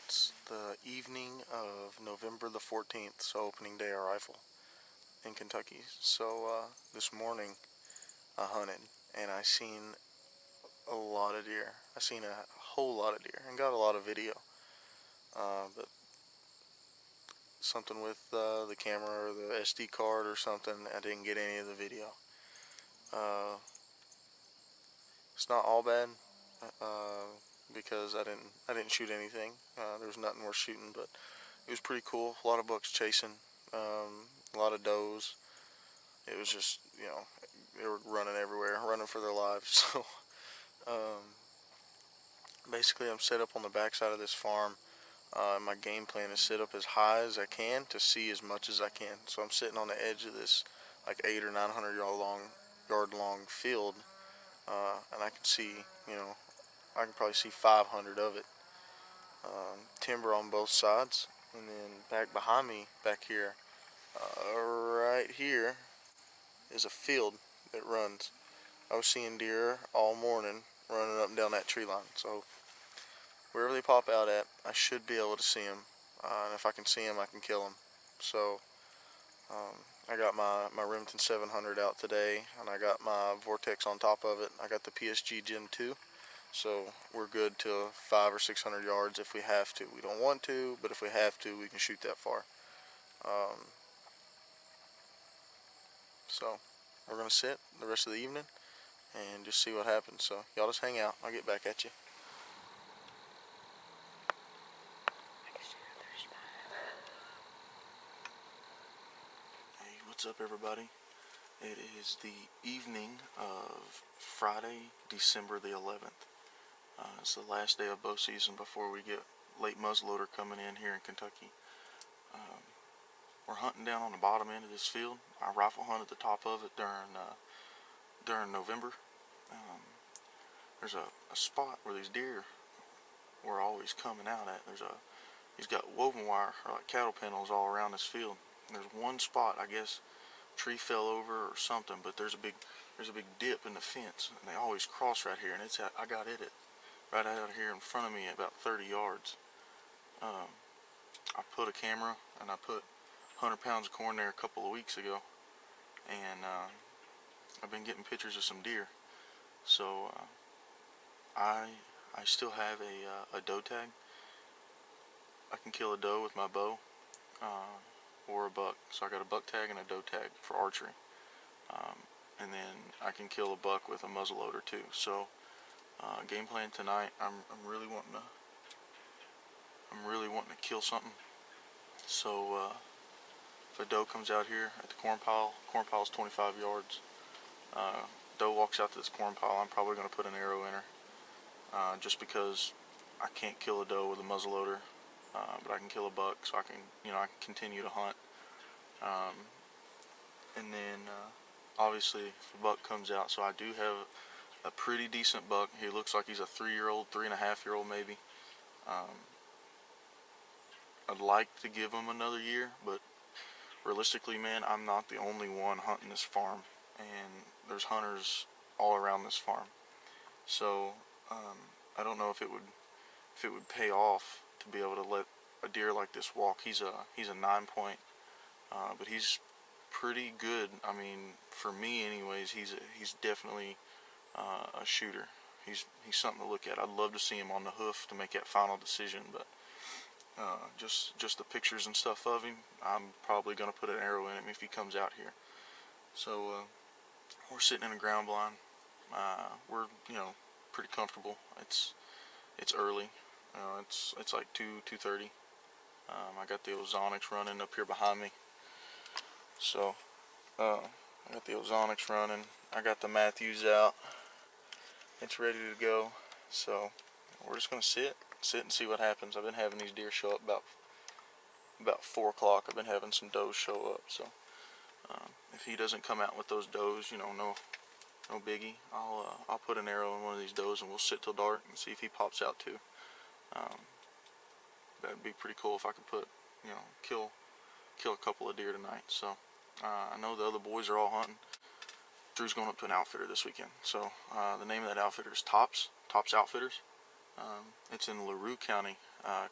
It's the evening of November the 14th, so opening day of rifle in Kentucky. So this morning I hunted and I seen a lot of deer. I seen a whole lot of deer and got a lot of video. But something with the camera or the SD card or something, I didn't get any of the video. It's not all bad uh, because I didn't shoot anything. There was nothing worth shooting, but it was pretty cool. A lot of bucks chasing, a lot of does. It was just, they were running everywhere, running for their lives. So basically, I'm set up on the backside of this farm. My game plan is sit up as high as I can to see as much as I can. So I'm sitting on the edge of this like 800 or 900 yard long field, and I can see, I can probably see 500 of it. Timber on both sides, and then back behind me, back here, right here, is a field that runs. I was seeing deer all morning running up and down that tree line. So wherever they pop out at, I should be able to see them. And if I can see them, I can kill them. So I got my Remington 700 out today, and I got my Vortex on top of it. I got the PSG Gen 2. So we're good to 500 or 600 yards if we have to. We don't want to, but if we have to, we can shoot that far. So we're going to sit the rest of the evening and just see what happens. So y'all just hang out. I'll get back at you. Hey, what's up, everybody? It is the evening of Friday, December the 11th. It's the last day of bow season before we get late muzzleloader coming in here in Kentucky. We're hunting down on the bottom end of this field. I rifle hunt at the top of it during November. There's a spot where these deer were always coming out at. He's got woven wire or like cattle panels all around this field. And there's one spot, I guess, tree fell over or something, but there's a big dip in the fence, and they always cross right here. And I got it right out here in front of me at about 30 yards. I put a camera and I put 100 pounds of corn there a couple of weeks ago, and I've been getting pictures of some deer. So I still have a doe tag. I can kill a doe with my bow or a buck. So I got a buck tag and a doe tag for archery, and then I can kill a buck with a muzzleloader too. So game plan tonight, I'm really wanting to kill something. So if a doe comes out here at the corn pile's 25 yards. Doe walks out to this corn pile, I'm probably going to put an arrow in her, just because I can't kill a doe with a muzzleloader, but I can kill a buck, so I can continue to hunt. And then obviously if a buck comes out, so I do have a pretty decent buck. He looks like he's a 3-year-old, 3.5-year-old maybe. I'd like to give him another year, but realistically, man, I'm not the only one hunting this farm, and there's hunters all around this farm. So I don't know if it would pay off to be able to let a deer like this walk. He's a 9-point, but he's pretty good. I mean, for me anyways, he's definitely a shooter. He's something to look at. I'd love to see him on the hoof to make that final decision, but just the pictures and stuff of him, I'm probably going to put an arrow in him if he comes out here. So we're sitting in a ground blind. We're pretty comfortable. It's early. It's like 2:30. I got the Ozonics running up here behind me. So I got the Ozonics running. I got the Matthews out. It's ready to go. So we're just gonna sit and see what happens. I've been having these deer show up about 4 o'clock. I've been having some does show up. So if he doesn't come out with those does, no biggie. I'll put an arrow in one of these does and we'll sit till dark and see if he pops out too. That'd be pretty cool if I could put, kill a couple of deer tonight. So I know the other boys are all hunting. Drew's going up to an outfitter this weekend. So the name of that outfitter is Tops Outfitters. It's in LaRue County,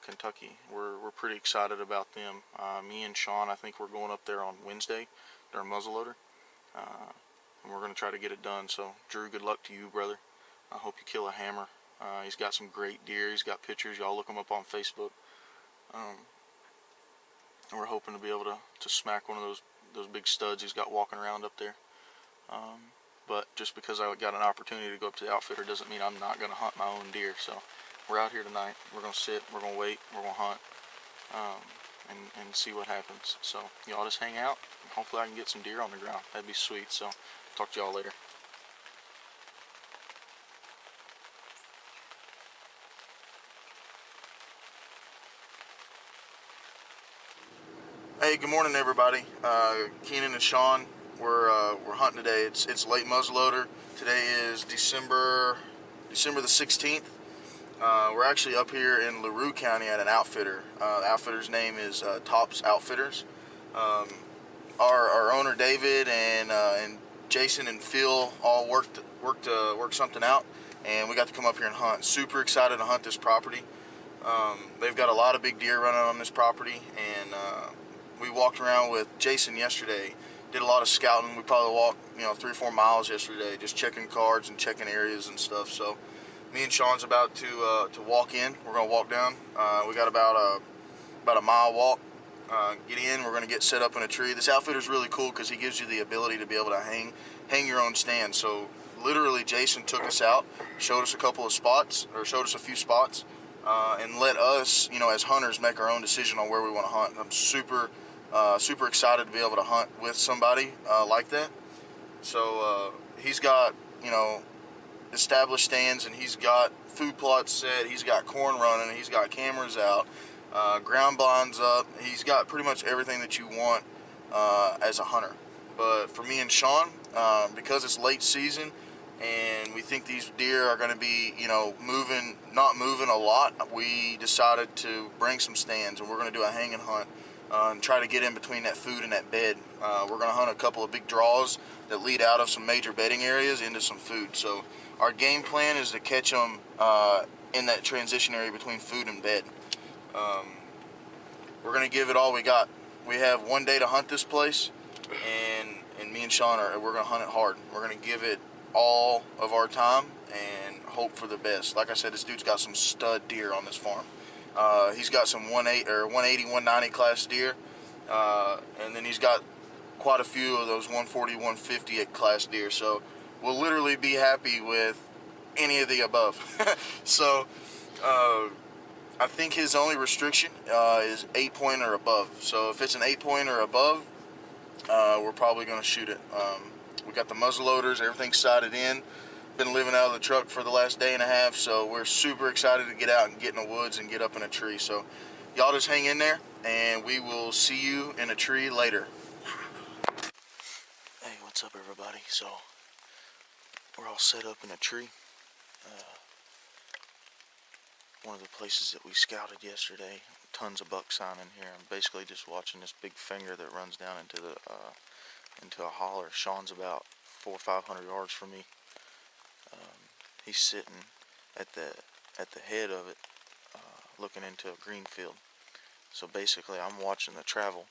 Kentucky. We're pretty excited about them. Me and Sean, I think we're going up there on Wednesday during muzzleloader, and we're going to try to get it done. So Drew, good luck to you, brother. I hope you kill a hammer. He's got some great deer. He's got pictures. Y'all look him up on Facebook. And we're hoping to be able to smack one of those big studs he's got walking around up there. But just because I got an opportunity to go up to the outfitter doesn't mean I'm not going to hunt my own deer. So we're out here tonight. We're going to sit, we're going to wait, we're going to hunt, and see what happens. So y'all just hang out, and hopefully I can get some deer on the ground. That'd be sweet. So talk to y'all later. Hey, good morning, everybody. Keenan and Sean, we're hunting today. It's late muzzleloader. Today is December the 16th. We're actually up here in LaRue County at an outfitter. The outfitter's name is Tops Outfitters. Our owner David and Jason and Phil all worked something out, and we got to come up here and hunt. Super excited to hunt this property. They've got a lot of big deer running on this property, and we walked around with Jason yesterday. Did a lot of scouting. We probably walked 3 or 4 miles yesterday, just checking cards and checking areas and stuff. So me and Sean's about to walk in. We're gonna walk down. We got about a mile walk. Get in. We're gonna get set up in a tree. This outfitter's really cool because he gives you the ability to be able to hang your own stand. So literally, Jason took us out, showed us showed us a few spots, and let us, as hunters, make our own decision on where we want to hunt. I'm super excited to be able to hunt with somebody like that. So he's got established stands, and he's got food plots set. He's got corn running. He's got cameras out, ground blinds up. He's got pretty much everything that you want as a hunter. But for me and Sean, because it's late season and we think these deer are going to be not moving a lot, we decided to bring some stands, and we're going to do a hang and hunt. And try to get in between that food and that bed. We're going to hunt a couple of big draws that lead out of some major bedding areas into some food. So our game plan is to catch them in that transition area between food and bed. We're going to give it all we got. We have one day to hunt this place, and me and Sean we're going to hunt it hard. We're going to give it all of our time and hope for the best. Like I said, this dude's got some stud deer on this farm. He's got some 180, 190 class deer, and then he's got quite a few of those 140, 150 class deer. So we'll literally be happy with any of the above. So I think his only restriction is 8-point or above. So if it's an 8-point or above, we're probably going to shoot it. We got the muzzle loaders, everything's sighted in. Been living out of the truck for the last day and a half, so we're super excited to get out and get in the woods and get up in a tree. So y'all just hang in there, and we will see you in a tree later. Hey, what's up, everybody? So we're all set up in a tree. One of the places that we scouted yesterday, tons of buck sign in here. I'm basically just watching this big finger that runs down into a holler. Sean's about 400 or 500 yards from me. He's sitting at the head of it, looking into a green field. So basically, I'm watching the travel,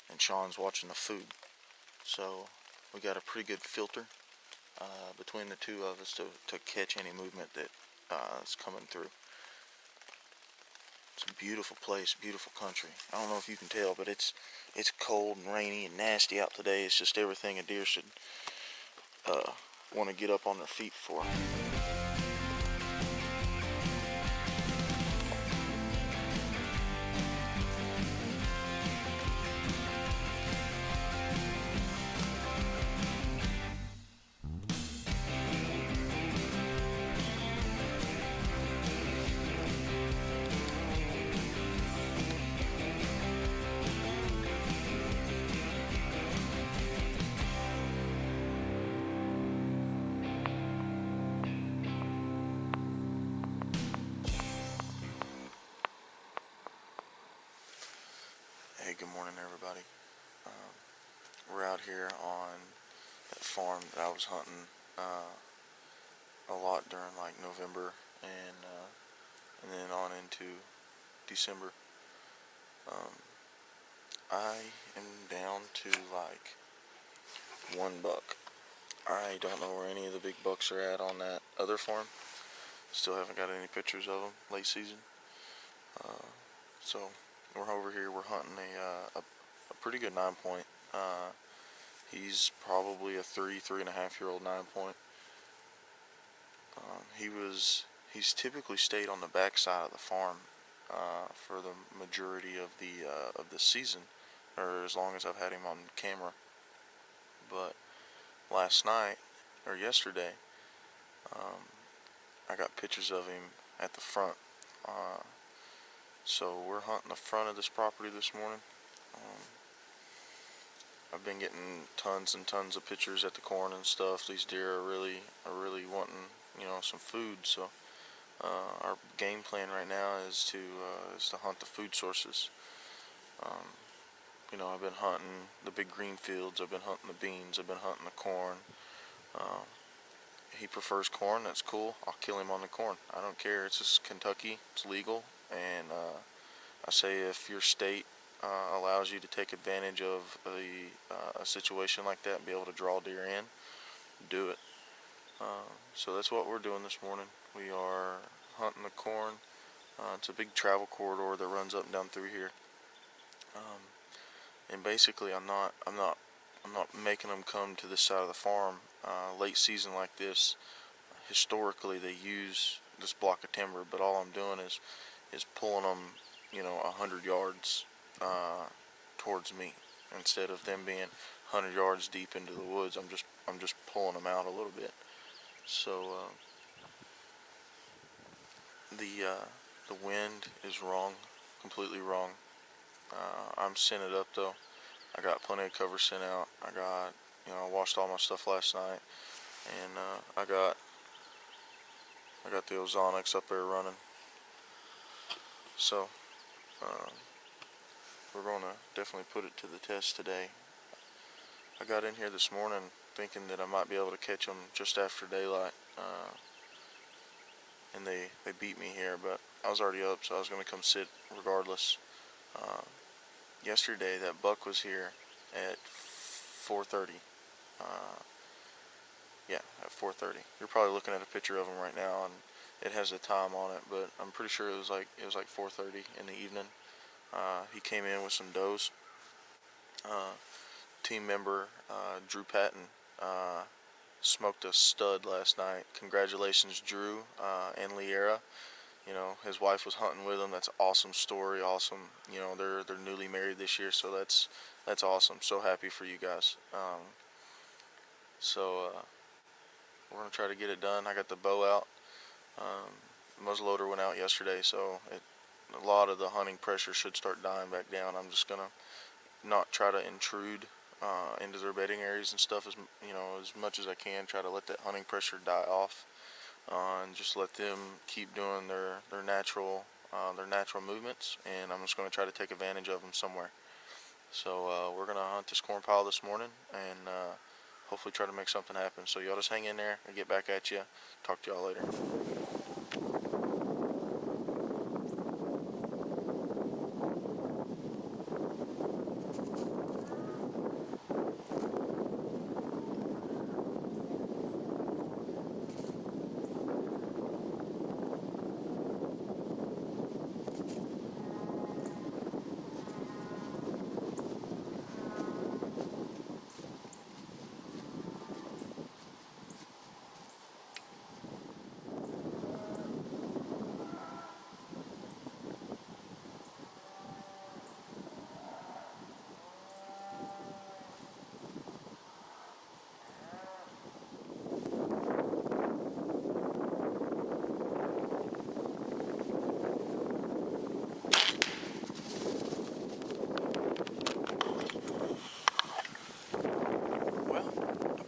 and Sean's watching the food. So we got a pretty good filter between the two of us to catch any movement that is coming through. It's a beautiful place, beautiful country. I don't know if you can tell, but it's cold and rainy and nasty out today. It's just everything a deer should want to get up on their feet for. Hey, good morning, everybody. We're out here on that farm that I was hunting a lot during like November and and then on into December. I am down to like $1. I don't know where any of the big bucks are at on that other farm. Still haven't got any pictures of them late season. So we're over here. We're hunting a pretty good 9-point. He's probably a 3.5-year-old 9-point. He's typically stayed on the back side of the farm for the majority of the season, or as long as I've had him on camera. But last night or yesterday, I got pictures of him at the front. So we're hunting the front of this property this morning. I've been getting tons and tons of pictures at the corn and stuff. These deer are really wanting, some food. So our game plan right now is to hunt the food sources. I've been hunting the big green fields. I've been hunting the beans. I've been hunting the corn. He prefers corn. That's cool. I'll kill him on the corn. I don't care. It's just Kentucky. It's legal. And I say if your state allows you to take advantage of a situation like that and be able to draw deer in, do it. So that's what we're doing this morning. We are hunting the corn. It's a big travel corridor that runs up and down through here. And basically, I'm not making them come to this side of the farm. Late season like this, historically they use this block of timber, but all I'm doing is pulling them, 100 yards towards me, instead of them being 100 yards deep into the woods. I'm just pulling them out a little bit. So the wind is wrong, completely wrong. I'm sending it up though. I got plenty of cover sent out. I washed all my stuff last night, and I got the ozonics up there running. So we're gonna definitely put it to the test today. I got in here this morning thinking that I might be able to catch them just after daylight, and they beat me here, but I was already up, so I was gonna come sit regardless. Yesterday that buck was here at 4:30. At 4:30. You're probably looking at a picture of him right now, and it has a time on it, but I'm pretty sure it was like 4:30 in the evening. He came in with some does. Team member Drew Patton smoked a stud last night. Congratulations, Drew and Liera. His wife was hunting with him. That's an awesome story. Awesome. They're newly married this year, so that's awesome. So happy for you guys. We're gonna try to get it done. I got the bow out. Muzzleloader went out yesterday, so a lot of the hunting pressure should start dying back down. I'm just gonna not try to intrude into their bedding areas and stuff as much as I can. Try to let that hunting pressure die off. And just let them keep doing their natural movements, and I'm just going to try to take advantage of them somewhere. So we're going to hunt this corn pile this morning, and hopefully try to make something happen. So y'all just hang in there. I'll get back at you. Talk to y'all later.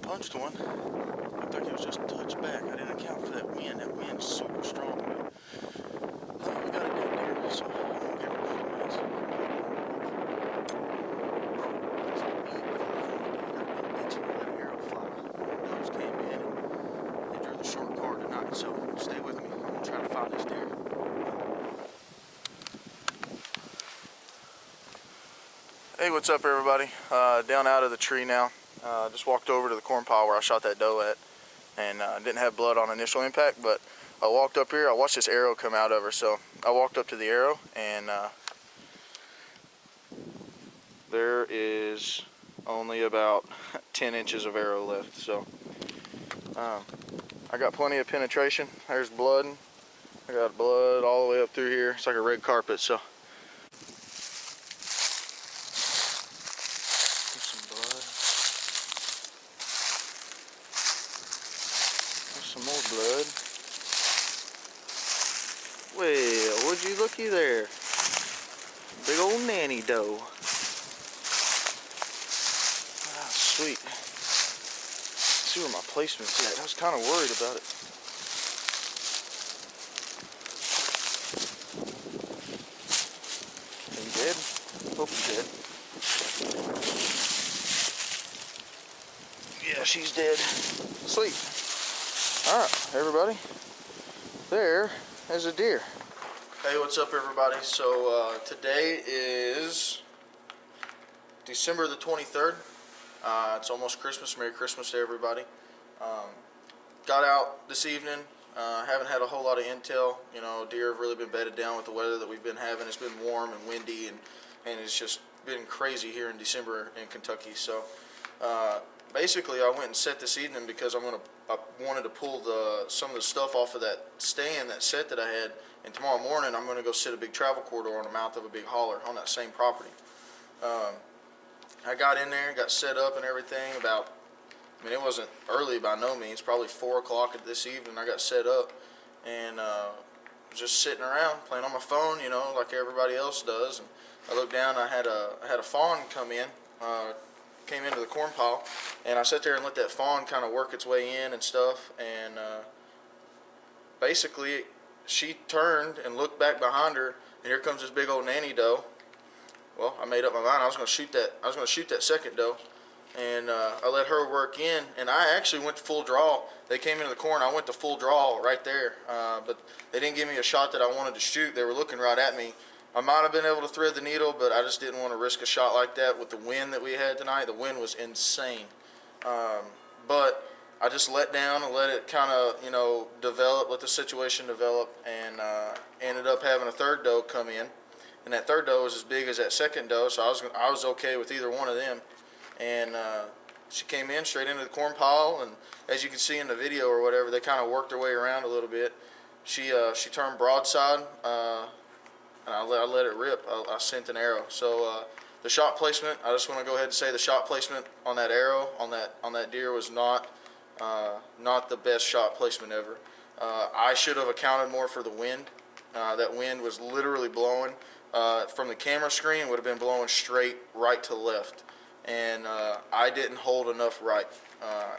Punched one. Looked like it was just a touch back. I didn't account for that wind. That wind's super strong. We got a dead deer, so I'm gonna give her a few minutes. Let an arrow fly. Those came in and they drew the short cord tonight, so stay with me. I'm gonna try to find this deer. Hey, what's up everybody? Down out of the tree now. Just walked over to the corn pile where I shot that doe at, and didn't have blood on initial impact, but I walked up here, I watched this arrow come out of her, so I walked up to the arrow, and there is only about 10 inches of arrow left, so I got plenty of penetration. There's blood. I got blood all the way up through here. It's like a red carpet, so. Some more blood. Well, would you looky there? Big old nanny doe. Ah, sweet. Let's see where my placement's at. I was kind of worried about it. Are you dead? Hope he's dead. Yeah, she's dead. Sweet. Alright, everybody, there is a deer. Hey, what's up everybody? So today is December the 23rd. It's almost Christmas. Merry Christmas to everybody. Got out this evening. Haven't had a whole lot of intel. You know, deer have really been bedded down with the weather that we've been having. It's been warm and windy, and it's just been crazy here in December in Kentucky. So basically I went and set this evening because I wanted to pull some of the stuff off of that stand, that set that I had, and tomorrow morning I'm going to go sit a big travel corridor on the mouth of a big holler on that same property. I got in there, got set up and everything about, I mean, it wasn't early by no means, probably 4 o'clock this evening I got set up, and just sitting around playing on my phone, you know, like everybody else does. And I looked down, I had a fawn come in, came into the corn pile, and I sat there and let that fawn kind of work its way in and stuff, and basically she turned and looked back behind her, and here comes this big old nanny doe. Well, I made up my mind I was going to shoot that second doe, and I let her work in, and I actually went to full draw. They came into the corn, I went to full draw right there, but they didn't give me a shot that I wanted to shoot. They were looking right at me. I might have been able to thread the needle, but I just didn't want to risk a shot like that with the wind that we had tonight. The wind was insane. But I just let down and let it kind of, you know, develop, let the situation develop, and ended up having a third doe come in. And that third doe was as big as that second doe, so I was okay with either one of them. And she came in straight into the corn pile, and as you can see in the video or whatever, they kind of worked their way around a little bit. She turned broadside, and I let it rip. I sent an arrow. So the shot placement, I just want to go ahead and say the shot placement on that arrow, on that deer was not the best shot placement ever. I should have accounted more for the wind. That wind was literally blowing. From the camera screen, it would have been blowing straight right to left. And I didn't hold enough right.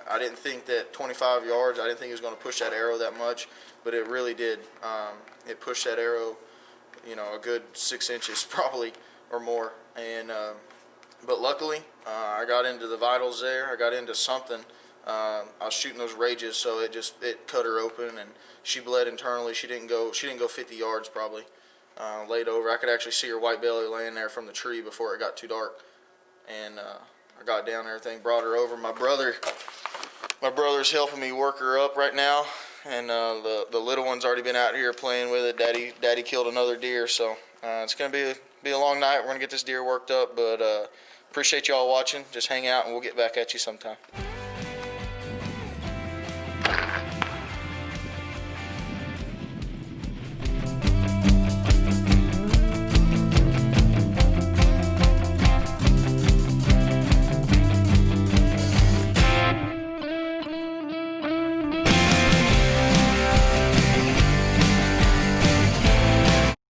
I didn't think that 25 yards, I didn't think it was going to push that arrow that much, but it really did. It pushed that arrow, you know, a good 6 inches probably or more. And but luckily I got into the vitals there. I got into something. I was shooting those rages, so it cut her open, and she bled internally. She didn't go 50 yards probably. Laid over. I could actually see her white belly laying there from the tree before it got too dark. And I got down and everything, brought her over. My brother's helping me work her up right now, and the little one's already been out here playing with it. Daddy killed another deer, so it's gonna be a long night. We're gonna get this deer worked up, but appreciate y'all watching. Just hang out and we'll get back at you sometime.